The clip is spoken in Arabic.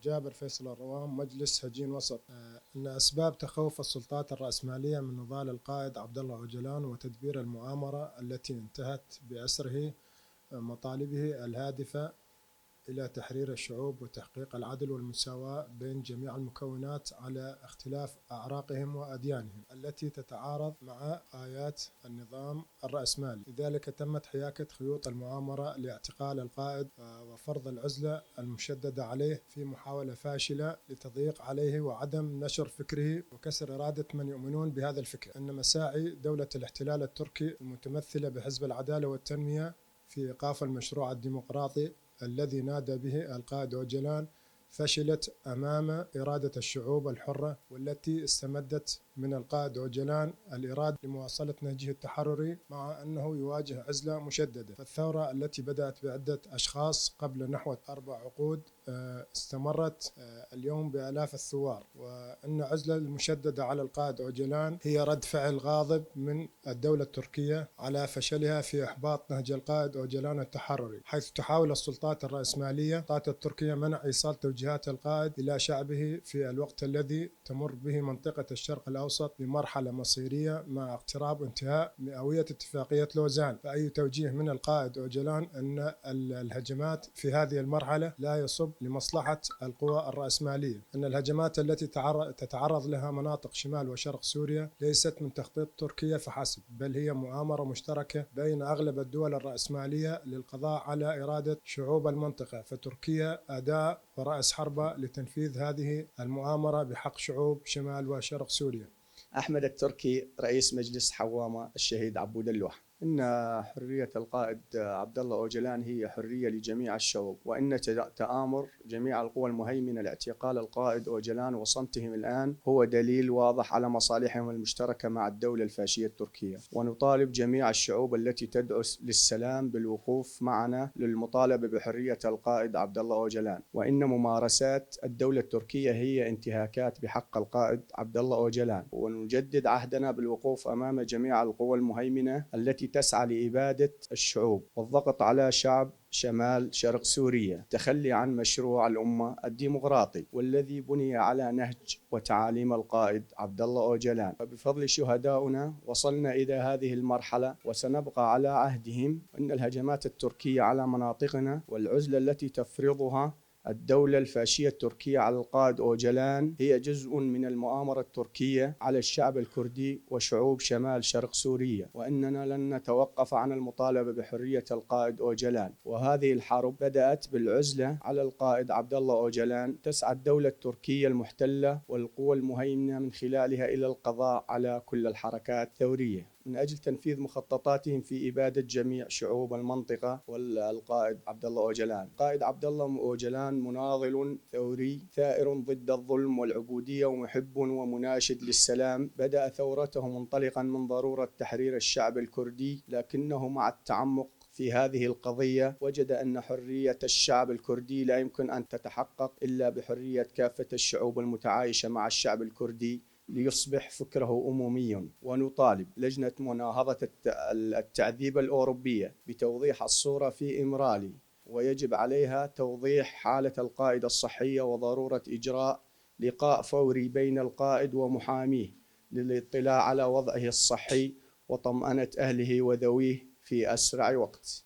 جابر فيصل الروام، مجلس هجين وسط. أن أسباب تخوف السلطات الرأسمالية من نضال القائد عبد الله أوجلان وتدبير المؤامرة التي انتهت بأسره مطالبه الهادفة إلى تحرير الشعوب وتحقيق العدل والمساواة بين جميع المكونات على اختلاف أعراقهم وأديانهم التي تتعارض مع آيات النظام الرأسمالي. لذلك تمت حياكة خيوط المؤامرة لاعتقال القائد وفرض العزلة المشددة عليه في محاولة فاشلة لتضييق عليه وعدم نشر فكره وكسر إرادة من يؤمنون بهذا الفكر. إن مساعي دولة الاحتلال التركي المتمثلة بحزب العدالة والتنمية في إيقاف المشروع الديمقراطي الذي نادى به القائد أوجلان فشلت أمام إرادة الشعوب الحرة، والتي استمدت من القائد أوجلان الإرادة لمواصلة نهجه التحرري مع أنه يواجه عزلة مشددة. فالثورة التي بدأت بعدة أشخاص قبل نحو 4 عقود استمرت اليوم بآلاف الثوار، وأن عزلة المشددة على القائد أوجلان هي رد فعل غاضب من الدولة التركية على فشلها في إحباط نهج القائد أوجلان التحرري، حيث تحاول السلطات الرأسمالية التركية منع إيصال توجيهات القائد إلى شعبه في الوقت الذي تمر به منطقة الشرق الأوسط بمرحلة مصيرية مع اقتراب انتهاء مئوية اتفاقية لوزان. فأي توجيه من القائد أوجلان أن الهجمات في هذه المرحلة لا يصب لمصلحة القوى الرأسمالية، أن الهجمات التي تتعرض لها مناطق شمال وشرق سوريا ليست من تخطيط تركيا فحسب، بل هي مؤامرة مشتركة بين أغلب الدول الرأسمالية للقضاء على إرادة شعوب المنطقة، فتركيا أداة ورأس حربة لتنفيذ هذه المؤامرة بحق شعوب شمال وشرق سوريا. أحمد التركي رئيس مجلس حوامة الشهيد عبود اللوح: إن حرية القائد عبد الله أوجلان هي حرية لجميع الشعوب، وإن تآمر جميع القوى المهيمنة لاعتقال القائد أوجلان وصمتهم الآن هو دليل واضح على مصالحهم المشتركة مع الدولة الفاشية التركية. ونطالب جميع الشعوب التي تدعو للسلام بالوقوف معنا للمطالبة بحرية القائد عبد الله أوجلان، وإن ممارسات الدولة التركية هي انتهاكات بحق القائد عبد الله أوجلان. ونجدد عهدنا بالوقوف أمام جميع القوى المهيمنة التي تسعى لإبادة الشعوب والضغط على شعب شمال شرق سوريا، التخلي عن مشروع الأمة الديمقراطي والذي بني على نهج وتعاليم القائد عبد الله أوجلان. وبفضل شهدائنا وصلنا إلى هذه المرحلة، وسنبقى على عهدهم. إن الهجمات التركية على مناطقنا والعزلة التي تفرضها الدولة الفاشية التركية على القائد أوجلان هي جزء من المؤامرة التركية على الشعب الكردي وشعوب شمال شرق سوريا، وإننا لن نتوقف عن المطالبة بحرية القائد أوجلان. وهذه الحرب بدأت بالعزلة على القائد عبد الله أوجلان، تسعى الدولة التركية المحتلة والقوى المهيمنة من خلالها إلى القضاء على كل الحركات الثورية من أجل تنفيذ مخططاتهم في إبادة جميع شعوب المنطقة والقائد عبد الله أوجلان. القائد عبد الله أوجلان مناضل ثوري ثائر ضد الظلم والعبودية، ومحب ومناشد للسلام. بدأ ثورته منطلقا من ضرورة تحرير الشعب الكردي، لكنه مع التعمق في هذه القضية وجد أن حرية الشعب الكردي لا يمكن أن تتحقق إلا بحرية كافة الشعوب المتعايشة مع الشعب الكردي ليصبح فكره أممي. ونطالب لجنة مناهضة التعذيب الأوروبية بتوضيح الصورة في إمرالي، ويجب عليها توضيح حالة القائد الصحية وضرورة إجراء لقاء فوري بين القائد ومحاميه للاطلاع على وضعه الصحي وطمأنة أهله وذويه في أسرع وقت.